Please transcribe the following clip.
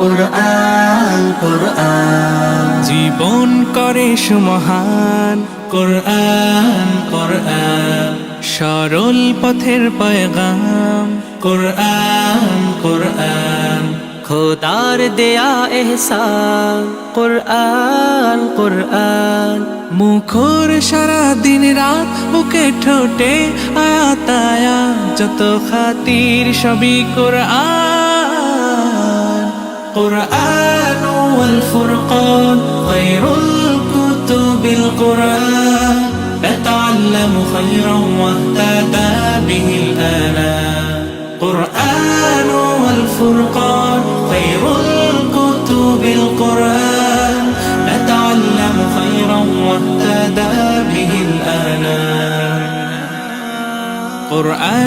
কুরআন কুরআন জীবন করে সুমহান কুরআন কুরআন সরল পথের পয়গাম কুরআন কুরআন খোদার দেয়া এহসান কুরআন কুরআন মুখর সারা দিন রাত বুকে ঠোঁটে আয়াত আয়াত যত খাতির সবই কুরআন قرآن والفرقان خير الكتب القرآن نتعلم خيرا واهتدى به الآنام قرآن والفرقان خير الكتب القرآن نتعلم خيرا واهتدى به الآنام قرآن